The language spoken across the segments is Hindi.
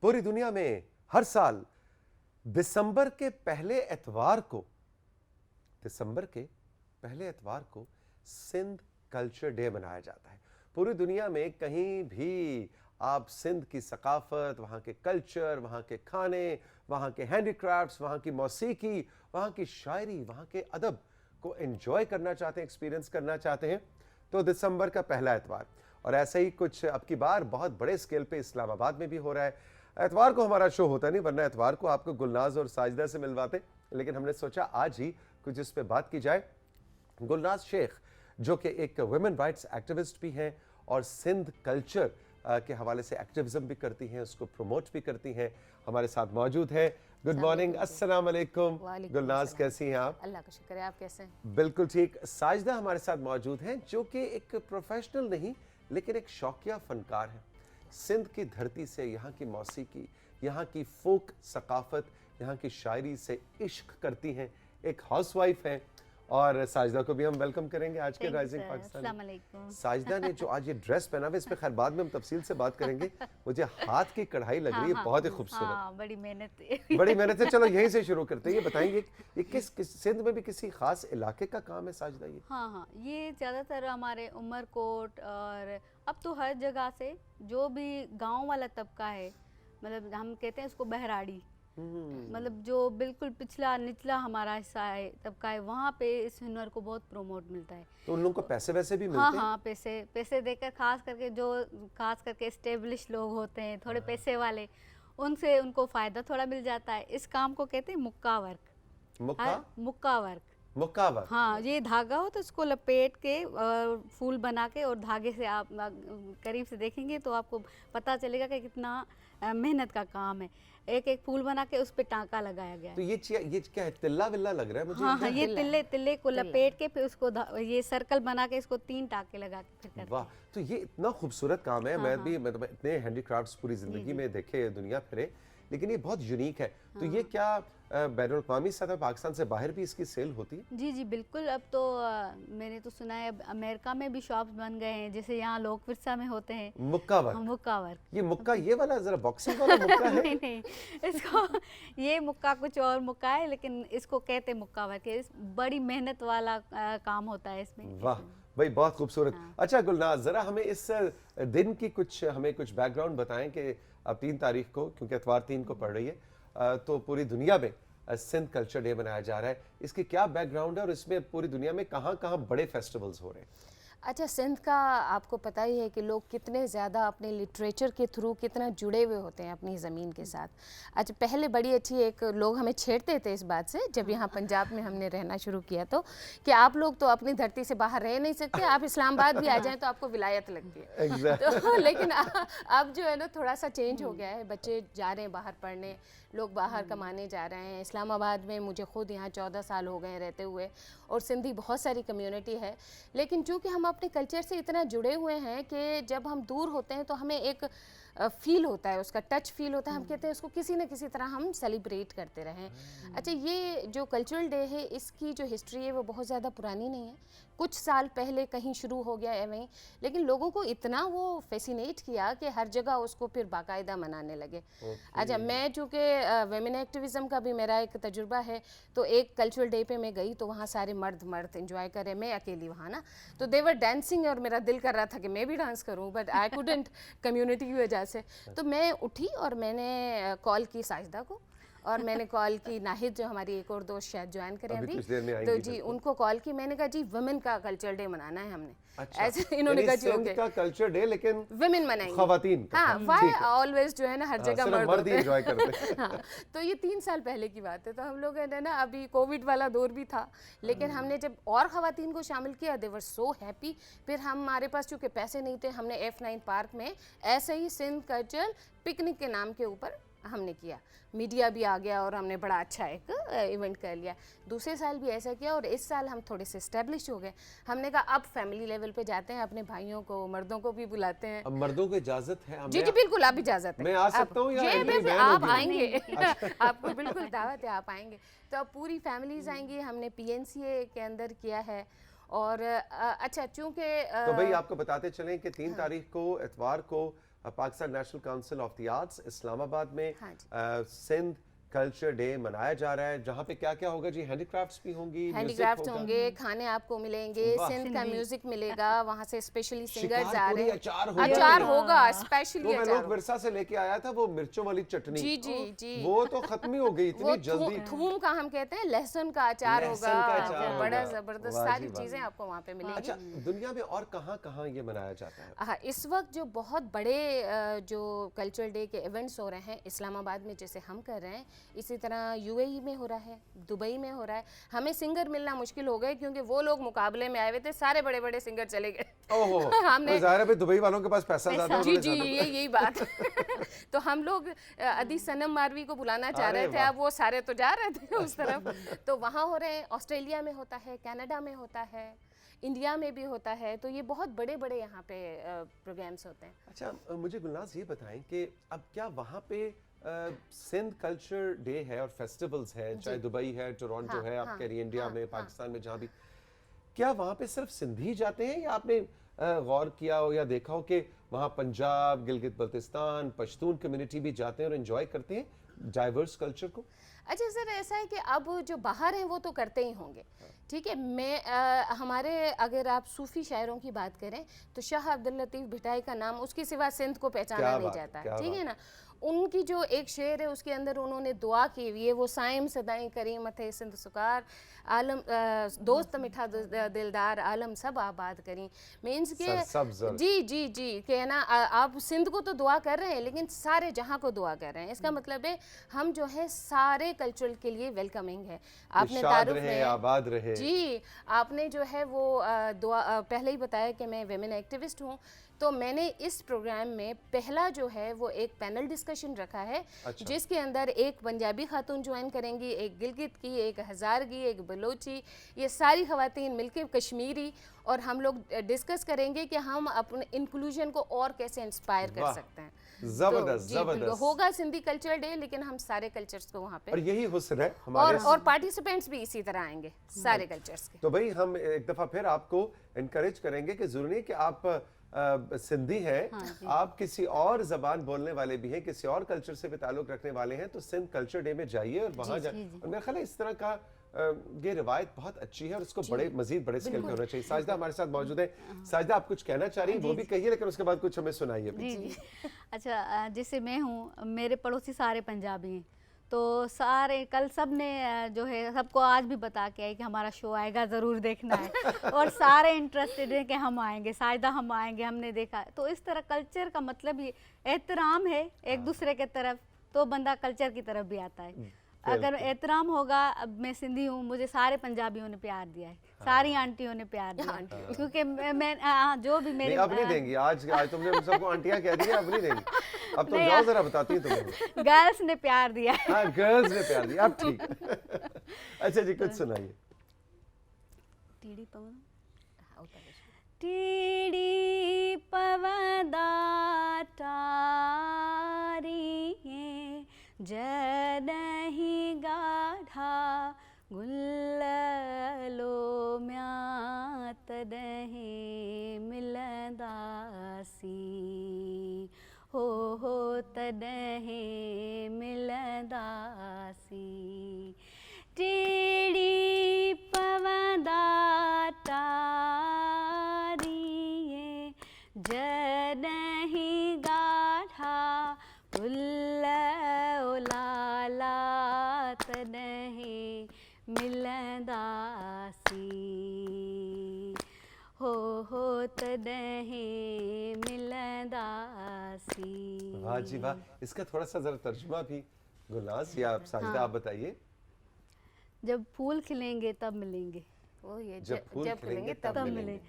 पूरी दुनिया में हर साल दिसंबर के पहले एतवार को सिंध कल्चर डे मनाया जाता है। पूरी दुनिया में कहीं भी आप सिंध की सकाफत, वहाँ के कल्चर, वहाँ के खाने, वहाँ के हैंडीक्राफ्ट्स, वहाँ की मौसीकी, वहाँ की शायरी, वहाँ के अदब को एंजॉय करना चाहते हैं, एक्सपीरियंस करना चाहते हैं, तो दिसंबर का पहला एतवार। और ऐसे ही कुछ अब की बार बहुत बड़े स्केल पे इस्लामाबाद में भी हो रहा है। एतवार को हमारा शो होता नहीं, वरना एतवार को आपको गुलनाज और साजिदा से मिलवाते, लेकिन हमने सोचा आज ही कुछ इस पे बात की जाए। गुलनाज शेख जो कि एक वुमेन राइट्स एक्टिविस्ट भी हैं और सिंध कल्चर के हवाले से एक्टिविज्म भी करती हैं, उसको प्रमोट भी करती हैं, हमारे साथ मौजूद है। गुड मॉर्निंग, अस्सलाम वालेकुम। गुलनाज कैसी हैं आप? अल्लाह का शुक्र है, आप कैसे हैं? बिल्कुल ठीक। साजिदा हमारे साथ मौजूद हैं जो कि एक प्रोफेशनल नहीं लेकिन एक शौकिया फनकार है। सिंध की धरती से यहाँ की मौसीकी, यहाँ की फोक सकाफत, यहाँ की शायरी से इश्क करती हैं, एक हाउसवाइफ हैं। और साजिदा को भी हम वेलकम करेंगे आज के राइजिंग पाकिस्तान में। साजिदा ने जो आज ये ड्रेस पहना हुआ है, इस पे खैर बाद में हम तफसील से बात करेंगे। मुझे हाथ की कढ़ाई लग रही है, बहुत ही खूबसूरत। बड़ी मेहनत है। चलो यहीं से शुरू करते हैं। ये बताएंगे ये किस सिंध में भी किसी खास इलाके का काम है साजिदा? ये हाँ, ये ज़्यादातर हमारे उमरकोट और अब तो हर जगह से जो भी गाँव वाला तबका है, मतलब हम कहते हैं उसको बहराड़ी, मतलब जो बिल्कुल पिछला निचला हमारा हिस्सा है तबका है, वहाँ पे इस हुनर को बहुत प्रमोट मिलता है। तो उन लोगों को पैसे वैसे भी मिलते हैं? हाँ, पैसे देकर, खास करके स्टेब्लिश लोग होते हैं, थोड़े पैसे वाले, उनसे उनको फ़ायदा थोड़ा मिल जाता है। इस काम को कहते हैं मुक्का वर्क। मुक्का वर्क। हाँ, ये धागा हो तो इसको लपेट के फूल बना के, और धागे से आप करीब से देखेंगे तो आपको पता चलेगा कि कितना मेहनत का काम है। एक एक फूल बना के उस पे टांका लगाया गया है। तो ये क्या है? तिल्ला विल्ला लग रहा है मुझे। हाँ, ये तिल्ले को लपेट के फिर उसको ये सर्कल बना के इसको 3 टांके लगा के फिर करते हैं। वाह, तो ये इतना खूबसूरत काम है। मैं भी मतलब इतने हैंडीक्राफ्ट्स पूरी जिंदगी में देखे, दुनिया फिरे, लेकिन ये बहुत यूनिक है। तो ये क्या बैनुल-अक़वामी सतह पाकिस्तान से बाहर भी इसकी सेल होती है? जी बिल्कुल। अब तो मैंने तो सुना है अमेरिका में भी शॉप्स बन गए हैं, जैसे यहाँ लोक विरसा में होते हैं मुक्का वर्क। मुक्का वर्क। ये मुक्का ये वाला जरा बॉक्सिंग वाला मुक्का है? नहीं, इसको ये मुक्का कुछ और मुक्का है, लेकिन इसको कहते मुक्का वर्क है। बड़ी मेहनत वाला काम होता है इसमें। वाह भाई, बहुत खूबसूरत। हाँ। अच्छा गुलनाज, जरा हमें इस दिन की कुछ बैकग्राउंड बताएं कि अब 3 तारीख को, क्योंकि एतवार 3 को पड़ रही है, तो पूरी दुनिया में सिंध कल्चर डे मनाया जा रहा है। इसकी क्या बैकग्राउंड है और इसमें पूरी दुनिया में कहाँ-कहाँ बड़े फेस्टिवल्स हो रहे हैं? अच्छा, सिंध का आपको पता ही है कि लोग कितने ज़्यादा अपने लिटरेचर के थ्रू कितना जुड़े हुए होते हैं अपनी ज़मीन के साथ। अच्छा, पहले बड़ी अच्छी एक लोग हमें छेड़ते थे इस बात से, जब यहाँ पंजाब में हमने रहना शुरू किया तो, कि आप लोग तो अपनी धरती से बाहर रह नहीं सकते, आप इस्लामाबाद भी आ जाएं तो आपको विलायत लगती है। तो लेकिन अब जो है ना थोड़ा सा चेंज हो गया है। बच्चे जा रहे हैं बाहर पढ़ने, लोग बाहर कमाने जा रहे हैं। इस्लामाबाद में मुझे खुद यहाँ 14 साल हो गए रहते हुए, और सिंधी बहुत सारी कम्युनिटी है। लेकिन चूँकि हम अपने कल्चर से इतना जुड़े हुए हैं कि जब हम दूर होते हैं तो हमें एक फील होता है, उसका टच फील होता है। हम कहते हैं उसको किसी न किसी तरह हम सेलिब्रेट करते रहें। अच्छा, ये जो कल्चरल डे है, इसकी जो हिस्ट्री है वो बहुत ज़्यादा पुरानी नहीं है, कुछ साल पहले कहीं शुरू हो गया है वहीं, लेकिन लोगों को इतना वो फैसिनेट किया कि हर जगह उसको फिर बाकायदा मनाने लगे। अच्छा, मैं चूँकि वेमेन एक्टिविज़म का भी मेरा एक तजुर्बा है, तो एक कल्चरल डे पे मैं गई तो वहाँ सारे मर्द एंजॉय कर रहे, मैं अकेली वहाँ ना, तो दे वर डांसिंग, और मेरा दिल कर रहा था कि मैं भी डांस करूँ, बट आई कुडंट कम्युनिटी की वजह से। तो मैं उठी और मैंने कॉल की साजिदा को, और मैंने कॉल की नाहिद, जो हमारी एक और दोस्त शायद ज्वाइन करें अभी, तो जी उनको कॉल की। मैंने कहा जी वुमेन का कल्चर डे मनाना है हमने। अच्छा, ऐसे इन्होंने कहा जी ओके, का कल्चर डे लेकिन वुमेन मनाएंगे, ख़वातीन का। हाँ, व्हाई ऑलवेज जो है ना हर जगह मर्द एंजॉय करते हैं। हाँ, तो ये 3 साल पहले की बात है। तो हम लोग है ना, अभी कोविड वाला दौर भी था, लेकिन हमने जब और ख़वातीन को शामिल किया, दे वर सो हैप्पी। फिर हमारे पास चूँकि पैसे नहीं थे, हमने F9 पार्क में ऐसे ही सिंध कल्चरल पिकनिक के नाम के ऊपर हमने किया। मीडिया भी आ गया और हमने बड़ा अच्छा एक इवेंट कर लिया। दूसरे साल भी ऐसा किया, और इस साल हम थोड़े से एस्टेब्लिश हो गए। हमने कहा अब फैमिली लेवल पे जाते हैं, अपने भाइयों को, मर्दों को भी बुलाते हैं। अब मर्दों को इजाजत है? जी बिल्कुल, आप इजाजत है। मैं आ सकता हूँ या आप आएंगे? आपको बिल्कुल दावत है, आप आएंगे तो अब पूरी फैमिलीज आएंगी। हमने PNCA के अंदर किया है। और अच्छा, चूँकि तो भाई आपको बताते चलें कि 3 तारीख को एतवार को Pakistan national council of the arts Islamabad में हाँ जी। सिंध कल्चर डे मनाया जा रहा है, जहाँ पे क्या क्या होगा जी? हैंडीक्राफ्ट्स भी होंगी, हैंडीक्राफ्ट म्यूजिक होंगे, खाने आपको मिलेंगे, वाह। सिंध का म्यूजिक मिलेगा, वहाँ से स्पेशली सिंगर्स आ शिकारपुरी रहे हैं। अचार होगा। अचार होगा, स्पेशली वो मैं अचार लोग होगा। विरसा से लेके आया था, वो मिर्चों वाली चटनी। जी जी जी। वो तो खत्म ही हो गई वो इतनी जल्दी। थूम का हम कहते हैं, लहसुन का अचार लहसुन होगा, का अचार बड़ा होगा। जबरदस्त वाह सारी जी, वाह। चीजें आपको वहाँ पे मिलेंगी। अच्छा, दुनिया में और कहाँ कहाँ ये मनाया जाता है? हाँ, इस वक्त जो बहुत बड़े जो कल्चरल डे के इवेंट्स हो रहे हैं इस्लामाबाद में, जैसे हम कर रहे हैं, इसी तरह यूएई में हो रहा है, दुबई में हो रहा है। हमें सिंगर मिलना मुश्किल हो गए क्योंकि वो लोग मुकाबले में आए हुए थे, सारे बड़े बड़े सिंगर चले गए। ओहो, हमने तो जाहिर है भाई दुबई वालों के पास पैसा ज्यादा है, जी उन्होंने जी ज्यादा- यही बात तो हम लोग अदी सनम मारवी को बुलाना चाह अरे रहे थे, वाह। अब वो सारे तो जा रहे थे उस तरफ। तो वहाँ हो रहे हैं, ऑस्ट्रेलिया में होता है, कनाडा में होता है, इंडिया में भी होता है। तो ये बहुत बड़े बड़े यहाँ पे प्रोग्राम्स होते हैं। अच्छा, मुझे गुलनाज ये बताएं कि अब क्या वहाँ पे सिंध कल्चर डे है और फेस्टिवल्स है, चाहे दुबई है, टोरंटो हाँ, है, आप हाँ, कह रही हैं इंडिया हाँ, में, हाँ। पाकिस्तान में, जहाँ भी, क्या वहाँ पे सिर्फ सिंधी जाते हैं या आपने गौर किया हो या देखा हो कि वहाँ पंजाब, गिलगित बल्तिस्तान, पश्तून कम्युनिटी भी जाते हैं और एंजॉय करते हैं डाइवर्स कल्चर को? अच्छा सर, ऐसा है कि अब जो बाहर हैं वो तो करते ही होंगे, ठीक है। मैं हमारे, अगर आप सूफ़ी शायरों की बात करें तो शाह अब्दुल लतीफ़ भिटाई का नाम उसके सिवा सिंध को पहचाना क्या नहीं बात है, जाता क्या है, ठीक बात है ना। उनकी जो एक शेर है उसके अंदर उन्होंने दुआ की हुई है, वो साइम सदाई करीम थे सिंध सुकार, आलम दोस्त मिठा दिलदार, आलम सब आबाद करी। मीन्स के सरसब्ज़। जी जी जी के ना, आप सिंध को तो दुआ कर रहे हैं लेकिन सारे जहाँ को दुआ कर रहे हैं। इसका मतलब है हम जो है सारे कल्चर के लिए वेलकमिंग है। आपने शाद तारुफ रहे, में आबाद रहे। जी, आपने जो है वो दुआ पहले ही बताया कि मैं वेमेन एक्टिविस्ट हूँ, तो मैंने इस प्रोग्राम में पहला जो है वो एक पैनल डिस्कशन रखा है। अच्छा। जिसके अंदर एक पंजाबी खातून ज्वाइन करेंगी, एक गिलगित की, एक हज़ार की, एक बलोची, ये सारी खवातीन मिलके कश्मीरी, और हम लोग डिस्कस करेंगे कि हम अपने इंक्लूजन को और कैसे इंस्पायर कर वाह, सकते हैं। जबरदस्त, जी, बिल्कुल, जबरदस्त। होगा सिंधी कल्चर डे, लेकिन हम सारे कल्चर्स को वहाँ पे, और यही हुस्न है हमारे। और पार्टिसिपेंट्स भी इसी तरह आएंगे सारे कल्चर्स के। तो भाई हम एक दफा फिर आपको एनकरेज करेंगे कि जरूरी नहीं कि आप सिंधी हैं, आप किसी और जबान बोलने वाले भी हैं, किसी और कल्चर से भी ताल्लुक रखने वाले हैं, तो सिंध कल्चर डे में जाइए और वहाँ जाइए। और मेरा ख्याल है इस तरह का ये रिवायत बहुत अच्छी है और इसको बड़े मजीद बड़े स्केल पे होना चाहिए। साजिदा हमारे साथ मौजूद है। साजिदा, आप कुछ कहना चाह रही हैं, वो भी कहिए, लेकिन उसके बाद कुछ हमें सुनाइए। जी जी। अच्छा, जैसे मैं हूँ, मेरे पड़ोसी सारे पंजाबी हैं, तो सारे कल सब ने जो है सबको आज भी बता के आए कि हमारा शो आएगा, ज़रूर देखना है। और सारे इंटरेस्टेड हैं कि हम आएंगे, साजिदा हम आएंगे, हमने देखा। तो इस तरह कल्चर का मतलब ये एहतराम है एक दूसरे के तरफ, तो बंदा कल्चर की तरफ भी आता है। अगर एहतराम होगा, अब मैं सिंधी हूँ, मुझे सारे पंजाबियों ने प्यार दिया है, सारी आंटियों ने प्यार दिया है, क्योंकि मैं जो भी मेरे, अब नहीं देंगी, आज तुमने हम सबको आंटियां कह दी, अब नहीं देंगी। अब तुम जाओ, जरा बताती हैं तुम्हें। गर्ल्स ने प्यार दिया है। हाँ, गर्ल्स ने प्यार दिया, अब ठीक है। अच्छा जी, कुछ सुनाइए। टीडी पवन, टीडी पवंदा टारी जॾहिं गाढ़ा गुल्लो म्या तॾहिं मिलंदासीं, हो तॾहिं मिलंदासीं। टीड़ी पवंदा टारी जॾहिं गाढ़ा गुल्लो लाला तॾहिं मिलंदासीं, हो तॾहिं मिलंदासीं। वाह जी वाह। इसका थोड़ा सा जरा तर्जुमा भी गुलनाज या साजिदा आप बताइए। जब फूल खिलेंगे तब मिलेंगे, वो ये जब फूल खिलेंगे तब मिलेंगे।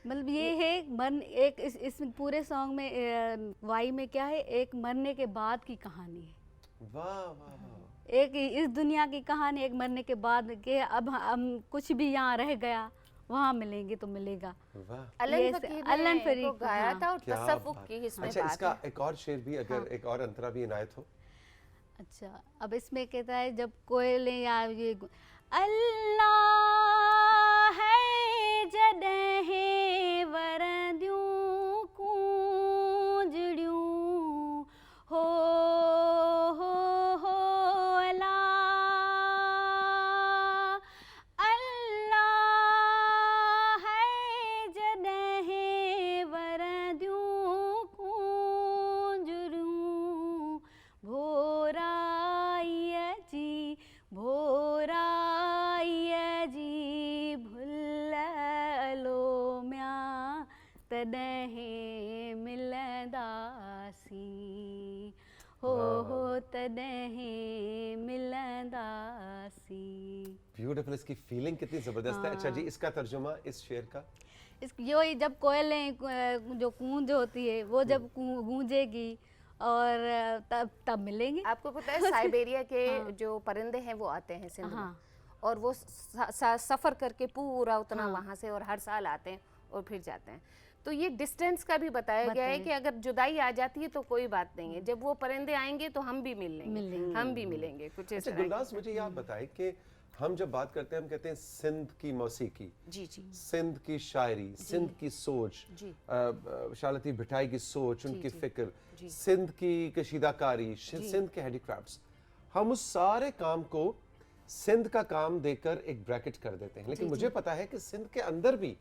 मतलब ये है मन, एक इस पूरे सॉन्ग में वाई में क्या है, एक मरने के बाद की कहानी है। वाह वाह वाह। एक इस दुनिया की कहानी, एक मरने के बाद के, अब हम कुछ भी यहाँ रह गया, वहाँ मिलेंगे तो मिलेगा। वाह। अलन फकीर ने गाया था और क्या तसव्वुफ बात। की इसमें अच्छा, बात इसका है। एक और शेर भी, अगर एक और अंतरा भी इनायत हो। अच्छा, अब इसमें कहता है, जब कोयले या ये अल्लाह है जॾहिं वरंदियूं कूंजड़ियूं नहीं मिलंदासी। ब्यूटीफुल, इसकी फीलिंग कितनी जबरदस्त है। अच्छा जी, इसका तर्जुमा इस शेर का? ये जब कोयलें जो गूंज होती है वो जब गूंजेगी और तब मिलेंगे। आपको पता है साइबेरिया के जो परिंदे हैं वो आते हैं सिंध में, और वो सफ़र करके पूरा उतना वहाँ से, और हर साल आते हैं और फिर जाते हैं। तो ये डिस्टेंस का भी बताया गया है कि अगर जुदाई आ जाती है तो कोई बात नहीं है, जब वो परिंदे आएंगे तो हम भी मिलेंगे, हम भी मिलेंगे कुछ इस तरह। गुलनाज, मुझे ये आप बताएं कि हम जब बात करते हैं हम कहते हैं सिंध की मौसीकी, जी जी, सिंध की शायरी, सिंध की सोच, शालती भिटाई की सोच, उनकी फिक्र, सिंध की कशीदाकारी, सिंध के हैंडीक्राफ्ट्स, हम उस सारे काम को सिंध का काम देकर एक ब्रैकेट कर देते हैं। लेकिन मुझे पता है कि सिंध के अंदर भी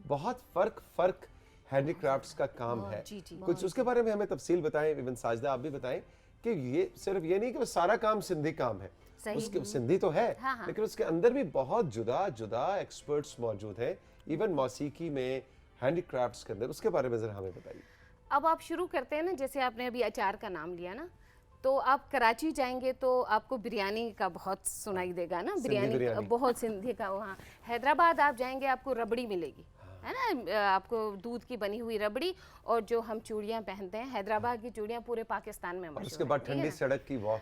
बहुत फर्क हैंडीक्राफ्ट्स का काम है। कुछ उसके बारे में हमें तफसील बताएं, इवन साजिदा आप भी बताएं कि ये सिर्फ ये नहीं कि वो सारा काम सिंधी काम है, उसके सिंधी तो है, लेकिन उसके अंदर भी बहुत जुदा जुदा एक्सपर्ट्स मौजूद हैं, इवन मौसीकी में, हैंडीक्राफ्ट्स के अंदर। उसके बारे में जरा हमें बताइए। अब आप शुरू करते हैं ना, जैसे आपने अभी अचार का नाम लिया ना, तो आप कराची जाएंगे तो आपको बिरयानी का बहुत सुनाई देगा ना, बिरयानी बहुत सिंधी का। वहाँ हैदराबाद आप जाएंगे आपको रबड़ी मिलेगी, है ना, आपको दूध की बनी हुई रबड़ी, और जो हम चूड़ियाँ पहनते हैं, हैदराबाद की चूड़ियाँ पूरे पाकिस्तान में मशहूर। उसके बाद ठंडी सड़क की वॉक,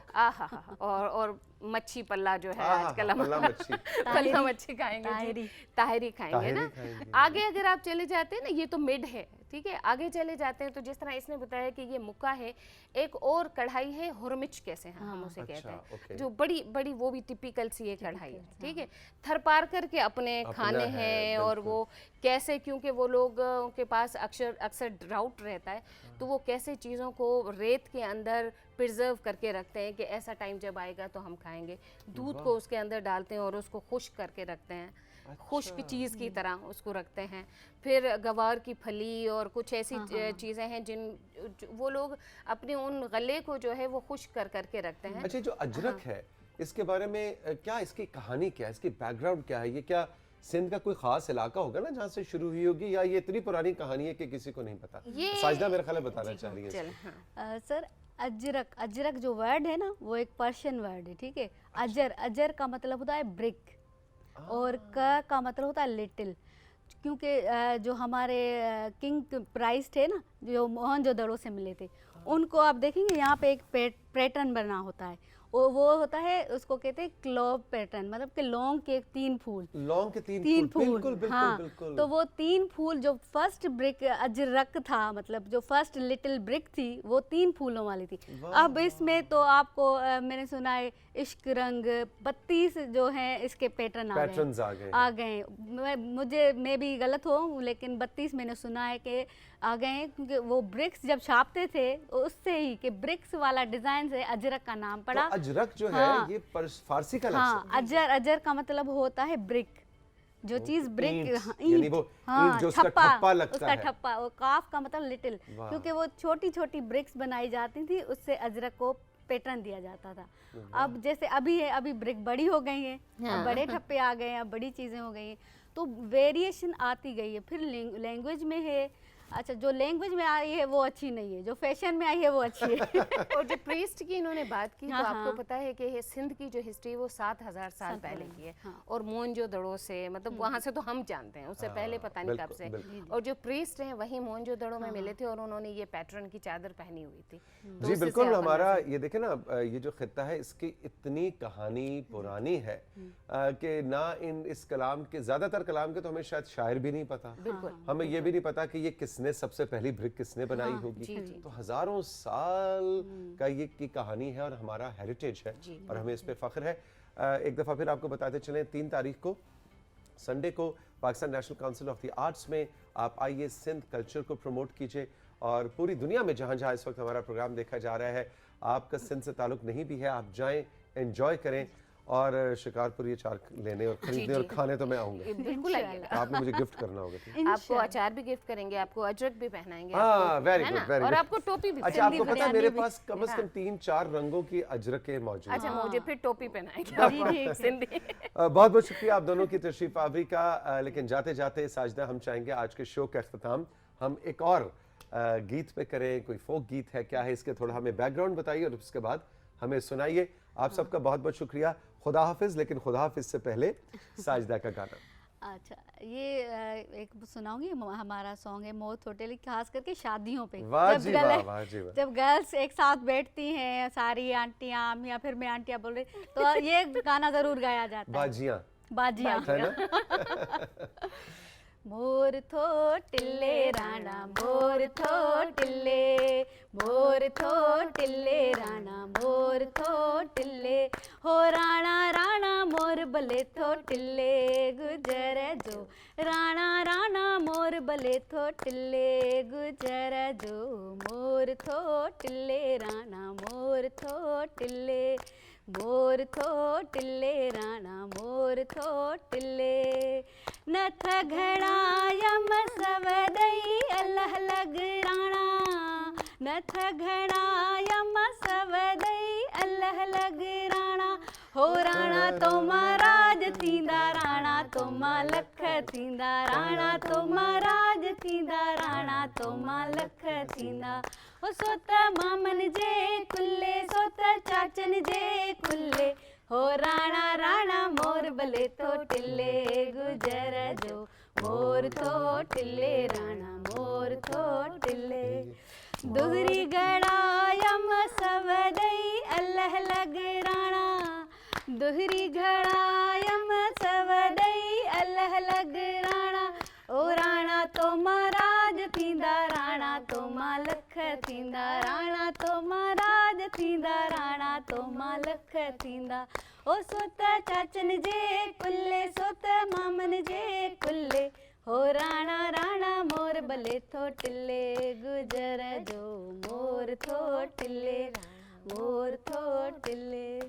और मच्छी पल्ला जो है आजकल हम पल्ला मच्छी खाएंगे, ताहिरी खाएंगे ना। आगे अगर आप चले जाते हैं ना, ये तो मिड है, ठीक है, आगे चले जाते हैं तो जिस तरह इसने बताया कि ये मुक्का है, एक और कढ़ाई है हुरमिच कैसे हैं हम उसे कहते हैं, जो बड़ी बड़ी वो भी टिपिकल सी ये कढ़ाई है, ठीक है। थरपारकर के अपने खाने हैं, और वो कैसे, क्योंकि वो लोग उनके पास अक्सर ड्राउट रहता है, तो वो कैसे चीज़ों को रेत के अंदर प्रिजर्व करके रखते हैं कि ऐसा टाइम जब आएगा तो हम खाएंगे। दूध को उसके अंदर डालते हैं और उसको खुश्क करके रखते हैं, खुश्क चीज़ की तरह उसको रखते हैं। फिर गवार की फली और कुछ ऐसी चीज़ें हैं जिन वो लोग अपने उन गले को जो है वो खुश्क करके रखते हैं। अच्छा, जो अजरक है इसके बारे में क्या, इसकी कहानी क्या है, इसकी बैकग्राउंड क्या है? ये क्या सिंध का कोई खास इलाका होगा ना जहाँ से शुरू हुई होगी, या ये इतनी पुरानी कहानी है कि किसी को नहीं पता? साजिदा मेरे ख्याल बताना चाह रही है। सर, अजरक जो वर्ड है ना, वो एक पर्शियन वर्ड है, ठीक है। अजर का मतलब होता है ब्रिक, और क का मतलब होता है लिटिल, क्योंकि जो हमारे किंग प्राइस थे ना, जो मोहनजोदड़ो से मिले थे, उनको आप देखेंगे यहाँ पे एक पैटर्न बना होता है, वो होता है, उसको कहते हैं क्लोव पैटर्न, मतलब कि लौंग के 3 फूल, लौंग के 3 फूल, बिल्कुल बिल्कुल, हाँ, बिल्कुल। तो वो 3 फूल, जो फर्स्ट ब्रिक अजरक था, मतलब जो फर्स्ट लिटिल ब्रिक थी, वो 3 फूलों वाली थी। अब इसमें तो आपको मैंने सुना है इश्क रंग 32 जो हैं इसके पैटर्न आ गए। मुझे मैं भी गलत हो, लेकिन 32 मैंने सुना है कि आ गए हैं, क्योंकि वो ब्रिक्स जब छापते थे उससे ही कि ब्रिक्स वाला डिजाइन से अजरक का नाम पड़ा। तो अजरक जो है ये फारसी का लफ्ज़ है। अजर का मतलब होता है ब्रिक, जो चीज ब्रिक, यानी वो ईंट जो उसका ठप्पा लगता है, ठप्पा, वो काफ का मतलब लिटिल, क्योंकि वो छोटी छोटी ब्रिक्स बनाई जाती थी, उससे अजरक को पैटर्न दिया जाता था। अब जैसे अभी है, अभी ब्रिक बड़ी हो गई है, अब बड़े ठप्पे आ गए हैं, अब बड़ी चीजें हो गई हैं, तो वेरिएशन आती गई है। फिर लैंग्वेज में है, अच्छा, जो लैंग्वेज में आई है वो अच्छी नहीं है, जो फैशन में आई है वो अच्छी है। और जो प्रीस्ट की इन्होंने बात की, तो आपको पता है कि ये सिंध की जो हिस्ट्री वो 7000 साल पहले की है, और मोहनजोदड़ो से, मतलब वहाँ से तो हम जानते हैं, उससे पहले पता नहीं कब से। और जो प्रीस्ट हैं वही मोहनजोदड़ो में मिले थे, और उन्होंने ये पैटर्न की चादर पहनी हुई थी। जी बिल्कुल। हमारा ये देखे ना, ये जो खित्ता है इसकी इतनी कहानी पुरानी है कि ना इस कलाम के, ज्यादातर कलाम के तो हमें शायद शायर भी नहीं पता, हमें ये भी नहीं पता कि ये किसने सबसे पहली ब्रिक किसने बनाई होगी। तो हजारों साल का ये की कहानी है और हमारा हेरिटेज है, और हमें इस पे फख्र है। एक दफ़ा फिर आपको बताते चलें, 3 तारीख को संडे को Pakistan national council of the arts में आप आइए, सिंध कल्चर को प्रमोट कीजिए, और पूरी दुनिया में जहाँ जहाँ इस वक्त हमारा प्रोग्राम देखा जा रहा है, आपका सिंध से ताल्लुक़ नहीं भी है, आप जाएँ, एंजॉय करें, और शिकारपुर ये अचार लेने और खरीदने और खाने तो मैं आऊंगा, बिल्कुल आइएगा। आपने मुझे गिफ्ट करना होगा, आपको अचार भी गिफ्ट करेंगे, आपको अजरक भी पहनाएंगे, वेरी गुड, वेरी गुड, और आपको टोपी भी। अच्छा, आपको पता है मेरे पास कम से कम 3-4 रंगों की अजरकें मौजूद। अच्छा, मुझे फिर टोपी पहनाएंगे सिंधी। बहुत बहुत शुक्रिया आप दोनों की तशरीफ आवरी का। लेकिन जाते जाते साजिदा, हम चाहेंगे आज के शो का अख्ताम हम एक और गीत पे करें। कोई फोक गीत है, क्या है इसके, थोड़ा हमें बैकग्राउंड बताइए, और उसके बाद हमें सुनाइए। आप सबका बहुत बहुत शुक्रिया। खुदा हाफिज। लेकिन खुदा हाफिज से पहले साजिदा का गाना। अच्छा, ये एक सुनाऊंगी। हमारा सॉन्ग है मोर थोटेली, खास करके शादियों पे। वाह जी वाह, वाह जी वाह। जब गर्ल्स एक साथ बैठती हैं, सारी आंटियां या फिर मैं आंटियां बोल रही, तो ये गाना जरूर गाया जाता है। बाजियां, बाजियां है ना? मोर थो टिल्ले राणा, मोर थो टिल्ले, मोर थो टिल्ले राणा, मोर थो टिल्ले, हो राणा राणा मोर बले थो टिल्ले, गुजर जो राणा राणा मोर बले थो टिल्ले, गुजर जो, मोर थो टिल्ले राणा, मोर थो टिल्ले, मोर थो टिल्ले राणा, मोर थो टिल्ले, नथ घड़ा यम सवदई अल्लाह लग राणा, नथ घड़ा यम सवदई अल्लाह लग राणा, हो राणा तो महाराज थींदा, राणा तो मां लख थींदा, राणा तो महाराज थींदा, राणा तो मां लख थींदा, हो सोत मामन जे कुल्ले, सोत चाचन जे कुल्ले, हो राणा राणा मोर बले थो टिल्ले, गुजर जो, मोर थो टिल्ले राणा, मोर थो टिल्ले, दुहरी गड़ा यम सवदई अल्लाह लग राणा, दुहरी घड़ा यम सवदई अल्लाह लग राणा, ओ राणा तो महाराज थींदा, राणा तो मां लख थींदा, राणा तो महाराज थींदा, राणा तो मां लख थींदा, ओ सोत चाचन जे कुल्ले, सोत मामन जे कुल्ले, हो राणा राणा मोर बले थो टिल्ले, गुजर जो, मोर थो टिल्ले, मोर थो टिल्ले।